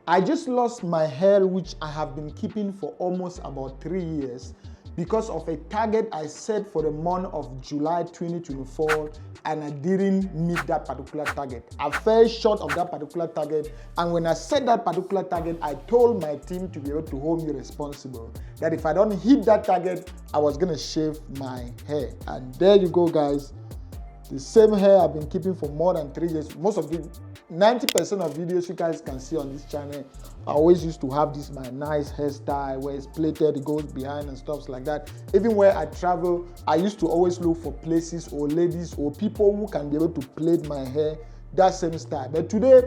I just lost my hair, which I have been keeping for almost about 3 years because of a target I set for the month of July 2024, and I didn't meet that particular target. I fell short of that particular target, and when I set that particular target, I told my team to be able to hold me responsible, that if I don't hit that target, I was gonna shave my hair. And there you go, guys. The same hair I've been keeping for more than 3 years. Most of the 90% of videos you guys can see on this channel, I always used to have this my nice hairstyle where it's plaited, it goes behind and stuff like that. Even where I travel, I used to always look for places or ladies or people who can be able to plait my hair that same style. But today,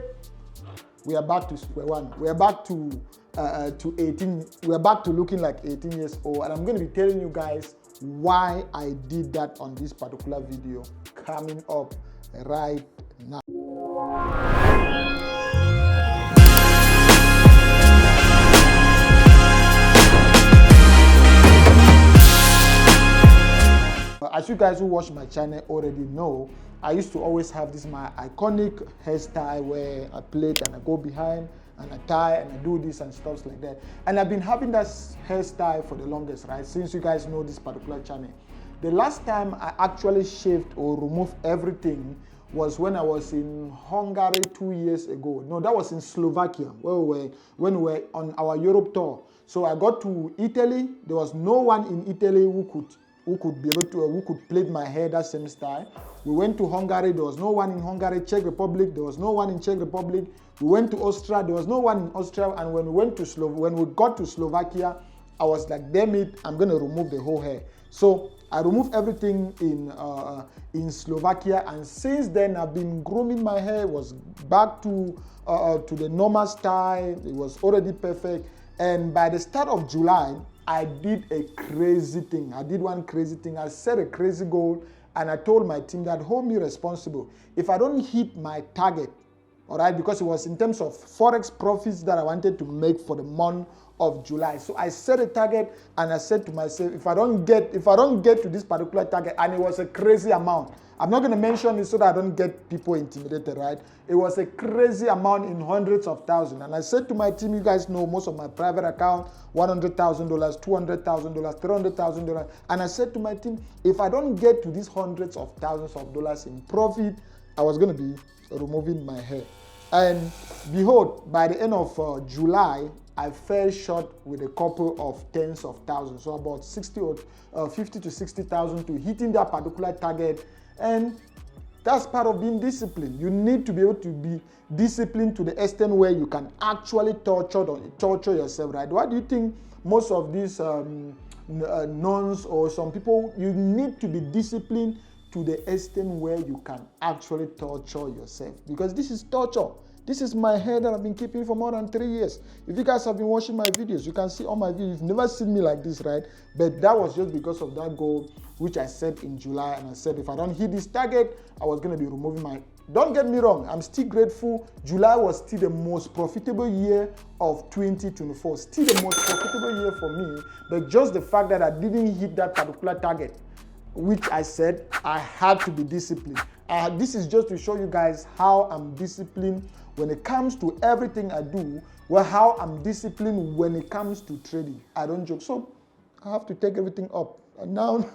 we are back to square one. We are back to 18. We are back to looking like 18 years old, and I'm going to be telling you guys why I did that on this particular video coming up right now. As you guys who watch my channel already know, I used to always have this my iconic hairstyle where I plait and I go behind and I tie and I do this and stuff like that. And I've been having that hairstyle for the longest, right? Since you guys know this particular channel. The last time I actually shaved or removed everything was when I was in Hungary 2 years ago. No, that was in Slovakia when we were on our Europe tour. So I got to Italy. There was no one in Italy who could plait my hair that same style. We went to Hungary. There was no one in Hungary. Czech Republic. There was no one in Czech Republic. We went to Austria. There was no one in Austria. And when we got to Slovakia, I was like, damn it, I'm gonna remove the whole hair. So I removed everything in Slovakia, and since then I've been grooming my hair. It was back to the normal style. It was already perfect. And by the start of July, I did a crazy thing. I did one crazy thing. I set a crazy goal, and I told my team that hold me responsible. If I don't hit my target, all right, because it was in terms of Forex profits that I wanted to make for the month of July. So I set a target, and I said to myself, if I don't get to this particular target, and it was a crazy amount. I'm not going to mention it so that I don't get people intimidated, right? It was a crazy amount in hundreds of thousands. And I said to my team, you guys know most of my private account, $100,000, $200,000, $300,000. And I said to my team, if I don't get to these hundreds of thousands of dollars in profit, I was going to be removing my hair. And behold, by the end of July, I fell short with a couple of tens of thousands, so about 50 to 60,000 to hitting that particular target. And that's part of being disciplined. You need to be able to be disciplined to the extent where you can actually torture yourself, right? Why do you think most of these nuns or some people, you need to be disciplined to the extent where you can actually torture yourself? Because this is torture. This is my hair that I've been keeping for more than 3 years. If you guys have been watching my videos, you can see all my videos. You've never seen me like this, right? But that was just because of that goal, which I set in July. And I said, if I don't hit this target, I was going to be removing my... Don't get me wrong. I'm still grateful. July was still the most profitable year of 2024. Still the most profitable year for me. But just the fact that I didn't hit that particular target, which I said I had to be disciplined. This is just to show you guys how I'm disciplined when it comes to everything I do. Well, how I'm disciplined when it comes to trading. I don't joke. So I have to take everything up. And now,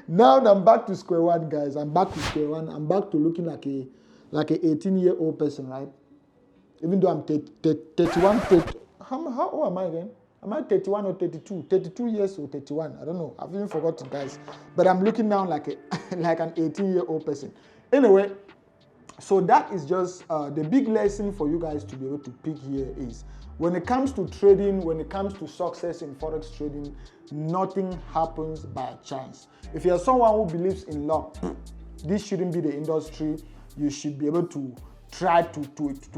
now I'm back to square one, guys. I'm back to square one. I'm back to looking like a 18-year-old person, right? Even though I'm 31. How old am I again? Am I 31 or 32? 32 years or 31? I don't know. I've even forgotten, guys. But I'm looking now like an 18-year-old person. Anyway, so that is just the big lesson for you guys to be able to pick here is when it comes to trading, when it comes to success in Forex trading, nothing happens by chance. If you're someone who believes in luck, this shouldn't be the industry. You should be able to try to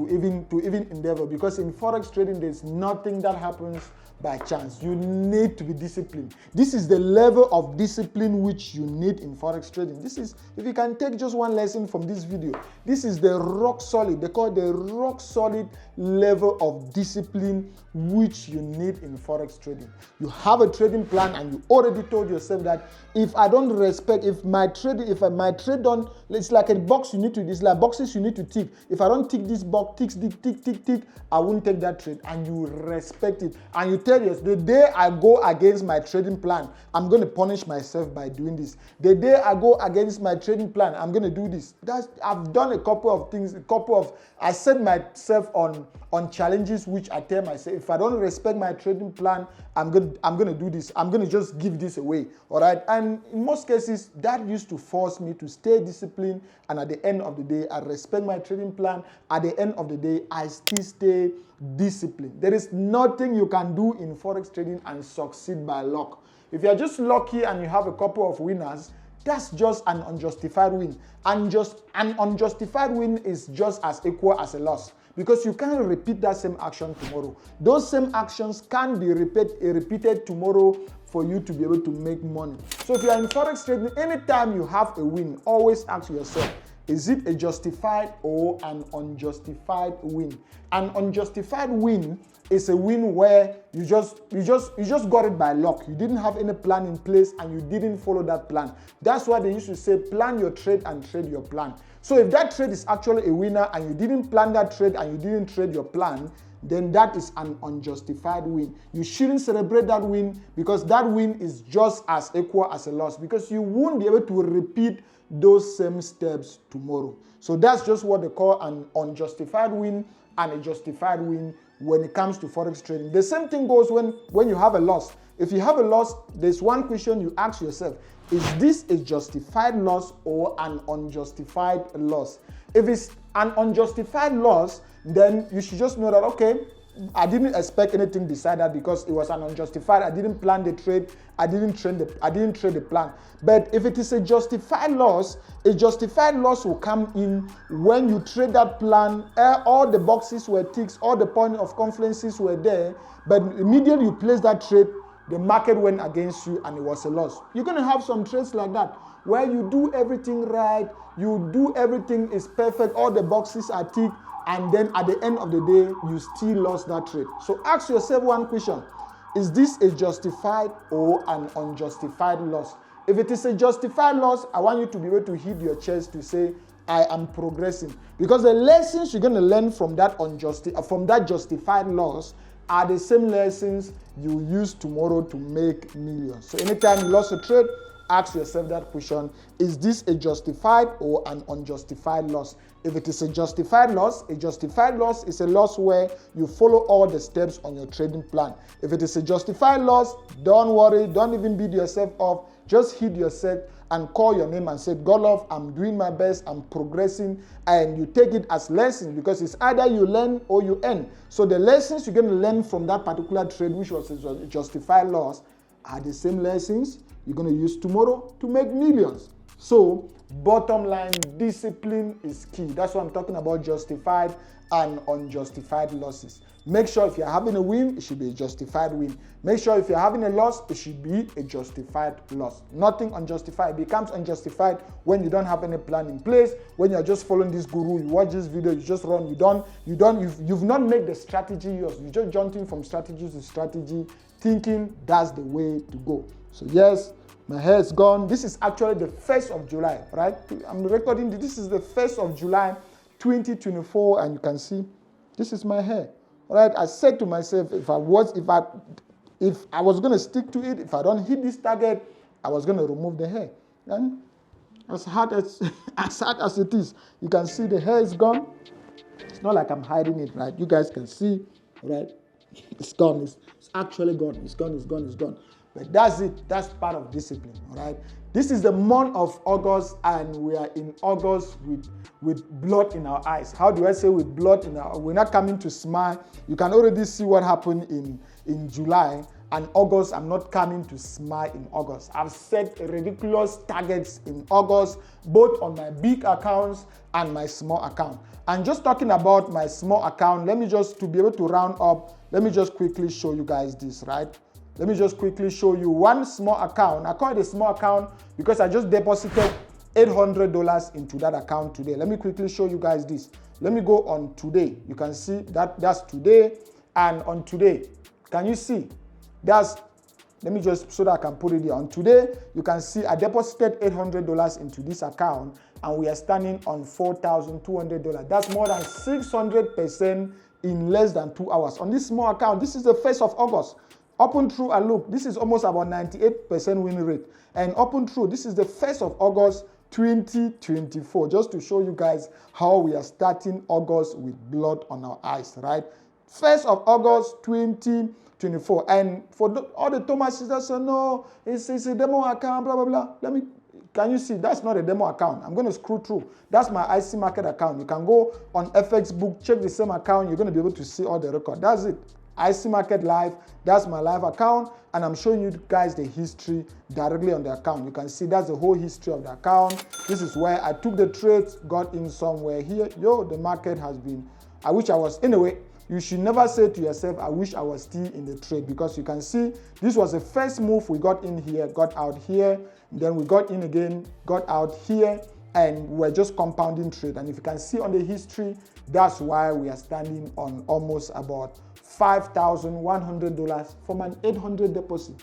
even endeavor, because in Forex trading, there's nothing that happens by chance. You need to be disciplined. This is the level of discipline which you need in Forex trading. This is, if you can take just one lesson from this video, this is the rock solid, they call it the rock solid level of discipline which you need in Forex trading. You have a trading plan and you already told yourself that if I don't respect, if my trade don't, it's like a box you need to, it's like boxes you need to tick. If I don't tick this box, tick, I won't take that trade, and you respect it. And you tell yourself, the day I go against my trading plan, I'm going to punish myself by doing this. The day I go against my trading plan, I'm going to do this. I've done a couple of things, I set myself on challenges which I tell myself, if I don't respect my trading plan, I'm going to do this. I'm going to just give this away. All right. And in most cases, that used to force me to stay disciplined. And at the end of the day, I respect my trading plan. At the end of the day, I still stay disciplined. There is nothing you can do in Forex trading and succeed by luck. If you're just lucky and you have a couple of winners, that's just an unjustified win. And just an unjustified win is just as equal as a loss, because you can't repeat that same action tomorrow. Those same actions can be repeated tomorrow for you to be able to make money. So if you are in Forex trading, anytime you have a win, always ask yourself, is it a justified or an unjustified win? An unjustified win is a win where you just got it by luck. You didn't have any plan in place and you didn't follow that plan. That's why they used to say, plan your trade and trade your plan. So if that trade is actually a winner and you didn't plan that trade and you didn't trade your plan, then that is an unjustified win. You shouldn't celebrate that win, because that win is just as equal as a loss, because you won't be able to repeat those same steps tomorrow. So that's just what they call an unjustified win and a justified win when it comes to Forex trading. The same thing goes when you have a loss. If you have a loss, there's one question you ask yourself: is this a justified loss or an unjustified loss? If it's an unjustified loss, then you should just know that, okay, I didn't expect anything beside that because it was an unjustified. I didn't plan the trade. I didn't trade the plan. But if it is a justified loss will come in when you trade that plan. All the boxes were ticked, all the point of confluences were there, but immediately you place that trade, the market went against you and it was a loss. You're going to have some trades like that where you do everything right, you do everything is perfect, all the boxes are ticked, and then at the end of the day, you still lost that trade. So ask yourself one question: is this a justified or an unjustified loss? If it is a justified loss, I want you to be able to hit your chest to say, I am progressing. Because the lessons you're going to learn from that justified loss are the same lessons you use tomorrow to make millions. So anytime you lost a trade, ask yourself that question: is this a justified or an unjustified loss? If it is a justified loss is a loss where you follow all the steps on your trading plan. If it is a justified loss, don't worry, don't even beat yourself up. Just hit yourself and call your name and say, Godlove, I'm doing my best, I'm progressing, and you take it as lessons, because it's either you learn or you earn. So the lessons you're going to learn from that particular trade, which was a justified loss, are the same lessons you're going to use tomorrow to make millions. So bottom line, discipline is key. That's what I'm talking about, justified and unjustified losses. Make sure if you're having a win, it should be a justified win. Make sure if you're having a loss, it should be a justified loss. Nothing unjustified. It becomes unjustified when you don't have any plan in place, when you're just following this guru, you watch this video, you just run, you've not made the strategy yours. You're just jumping from strategy to strategy, thinking that's the way to go. So yes, my hair is gone. This is actually the 1st of July, right? I'm recording this is the 1st of July, 2024, and you can see this is my hair. All right, I said to myself, if I was going to stick to it, if I don't hit this target, I was going to remove the hair. And as hard as it is, you can see the hair is gone. It's not like I'm hiding it, right? You guys can see, right? It's gone. It's actually gone. It's gone. But that's it. That's part of discipline, all right? This is the month of August, and we are in August with blood in our eyes. How do I say with blood in our eyes? We're not coming to smile. You can already see what happened in July. And August, I'm not coming to smile in August. I've set ridiculous targets in August, both on my big accounts and my small account. And just talking about my small account, let me just, to be able to round up, let me just quickly show you guys this, right? Let me just quickly show you one small account. I call it a small account because I just deposited $800 into that account today. Let me quickly show you guys this. Let me go on today. You can see that that's today, and on today, can you see? That's, let me just, so that I can put it here. On today, you can see I deposited $800 into this account, and we are standing on $4,200. That's more than 600% in less than 2 hours. On this small account, this is the 1st of August. Open through and look, this is almost about 98% win rate. And open through, this is the 1st of August 2024. Just to show you guys how we are starting August with blood on our eyes, right? 1st of August 2024. And for all the Thomas that say, no, it's a demo account, blah, blah, blah. Can you see? That's not a demo account. I'm going to scroll through. That's my IC Market account. You can go on FX Book, check the same account. You're going to be able to see all the record. That's it. IC Market Live, that's my live account, and I'm showing you guys the history directly on the account. You can see that's the whole history of the account. This is where I took the trades, got in somewhere here. Yo, the market has been, I wish I was, anyway, you should never say to yourself, I wish I was still in the trade, because you can see this was the first move. We got in here, got out here, then we got in again, got out here, and we're just compounding trade. And if you can see on the history, that's why we are standing on almost about $5,100 from an $800 deposit.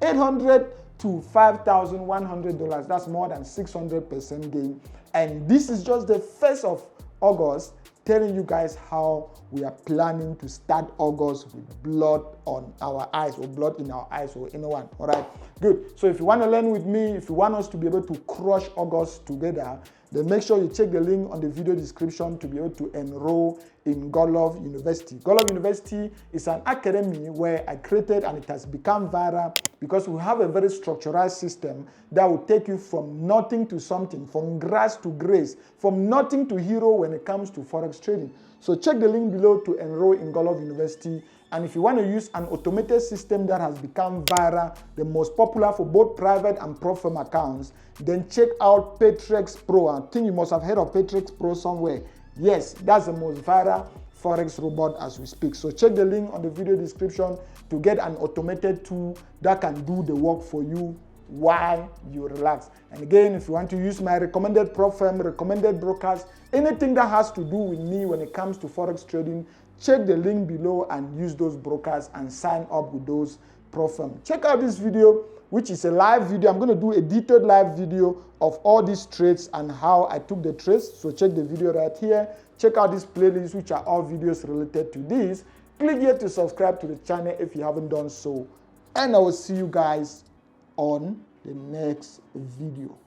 $800 to $5,100. That's more than 600% gain. And this is just the 1st of August, telling you guys how we are planning to start August with blood on our eyes, or blood in our eyes, or anyone. All right, good. So if you want to learn with me, if you want us to be able to crush August together, then make sure you check the link on the video description to be able to enroll in Godlove University. Godlove University is an academy where I created, and it has become viral because we have a very structured system that will take you from nothing to something, from grass to grace, from nothing to hero when it comes to Forex trading. So check the link below to enroll in Godlove University. And if you want to use an automated system that has become viral, the most popular for both private and pro firm accounts, then check out Patrex Pro. I think you must have heard of Patrex Pro somewhere. Yes, that's the most viral Forex robot as we speak. So check the link on the video description to get an automated tool that can do the work for you while you relax. And again, if you want to use my recommended pro firm, recommended brokers, anything that has to do with me when it comes to Forex trading, check the link below and use those brokers and sign up with those pro firm. Check out this video, which is a live video. I'm going to do a detailed live video of all these trades and how I took the trades. So check the video right here. Check out this playlist, which are all videos related to this. Click here to subscribe to the channel if you haven't done so. And I will see you guys on the next video.